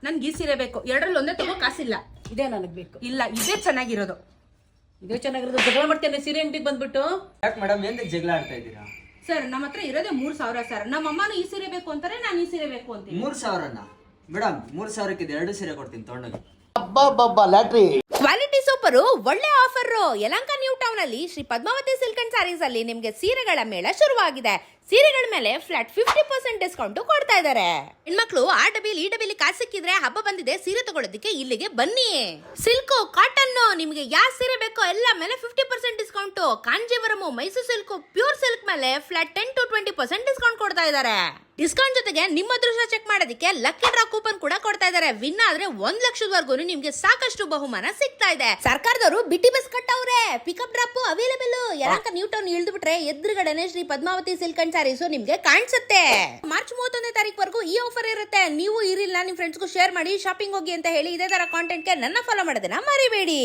ನನ್ಗೆ ಈ ಸೀರೆ ಬೇಕು, ಎರಡರಲ್ಲಿ ಒಂದೇ ತಗೋ, ಕಾಸಿಲ್ಲ. ಇದೇ ನನಗೆ ಬೇಕು. ಇಲ್ಲ, ಇದೇ ಚೆನ್ನಾಗಿರೋದು. ಇದೇ ಚೆನ್ನಾಗಿರೋದು. ಜಗಳ ಮಾಡ್ತೇನೆ ಸೀರೆ ಅಂಗಡಿಗೆ ಬಂದ್ಬಿಟ್ಟು. ಯಾಕೆ ಮೇಡಮ್ ಏನ್ ಜಗಳ ಆಡ್ತಾ ಇದ್ದೀರಾ? ಸರ್, ನಮ್ಮ ಹತ್ರ ಇರೋದೇ 3,000 ಸರ್. ನಮ್ಮ ಅಮ್ಮನೂ ಈ ಸೀರೆ ಬೇಕು ಅಂತಾರೆ, ನಾನು ಈ ಸೀರೆ ಬೇಕು ಅಂತೀನಿ. 3,000ನ ಮೇಡಮ್? 3,000ಕ್ಕೆ 2 ಸೀರೆ ಕೊಡ್ತೀನಿ ತಗೊಂಡೋಗಿ. ಕ್ವಾಲಿಟಿ ಸೂಪರ್, ಒಳ್ಳೆ ಆಫರ್. ಯಲಹಂಕ ನ್ಯೂ ಟೌನ್ ಅಲ್ಲಿ Shri Padmavati silk and sarees ಅಲ್ಲಿ ನಿಮ್ಗೆ ಸೀರೆಗಳ ಮೇಳ ಶುರುವಾಗಿದೆ. ಸೀರೆಗಳ ಮೇಲೆ ಫ್ಲಾಟ್ 50% ಡಿಸ್ಕೌಂಟ್ ಕೊಡ್ತಾ ಇದ್ದಾರೆ. ಹೆಣ್ಮಕ್ಳು ಆ ಡಬ್ಬಿಲಿ ಈ ಡಬ್ಬಿಲಿ ಕಾಸು ಸಿಕ್ಕಿದ್ರೆ ಹಬ್ಬ ಬಂದಿದೆ, ಸೀರೆ ತಗೊಳ್ಳೋದಕ್ಕೆ ಇಲ್ಲಿಗೆ ಬನ್ನಿ. ಸಿಲ್ಕ್, ಕಾಟನ್, ನಿಮ್ಗೆ ಯಾವ ಸೀರೆ ಬೇಕೋ ಎಲ್ಲ ಮೇಲೆ 50% discount. Kanjeevaram, Mysore silk, pure silk ಮೇಲೆ ಫ್ಲಾಟ್ 10 to 20% ಡಿಸ್ಕೌಂಟ್ ಕೊಡ್ತಾ ಇದ್ದಾರೆ. ಡಿಸ್ಕೌಂಟ್ ಜೊತೆಗೆ ನಿಮ್ಮ ಅದೃಷ್ಟ ಚೆಕ್ ಮಾಡೋದಕ್ಕೆ ಲಕ್ಕಿ ಡ್ರಾ ಕೂಪನ್ ಕೂಡ ಕೊಡ್ತಾ ಇದ್ದಾರೆ. ವಿನ್ ಆದ್ರೆ 1 ಲಕ್ಷದವರೆಗೂ ನಿಮ್ಗೆ ಸಾಕಷ್ಟು ಬಹುಮಾನ ಸಿಗ್ತಾ ಇದೆ. ಸರ್ಕಾರದವರು ಬಿಟ್ಟಿ ಬಸ್ ಕಟ್ಟವ್ರೆ. Pickup drop available. Yelahanka new town ಇಳಿದು ಬಿಟ್ರೆ ಎದುರುಗಡೆನೆ Shri Padmavati silk and sarees ನಿಮ್ಗೆ ಕಾಣಿಸುತ್ತೆ. ಮಾರ್ಚ್ 31ನೇ ತಾರೀಕು ಈ ಆಫರ್ ಇರುತ್ತೆ. ನೀವು ಇರಿಲ್ಲ, ನಿಮ್ ಫ್ರೆಂಡ್ಸ್ಗೂ ಶೇರ್ ಮಾಡಿ, ಶಾಪಿಂಗ್ ಹೋಗಿ ಅಂತ ಹೇಳಿ. ಇದೇ ತರ ಕಾಂಟೆಂಟ್ಗೆ ನನ್ನ ಫಾಲೋ ಮಾಡೋದನ್ನ ಮರಿಬೇಡಿ.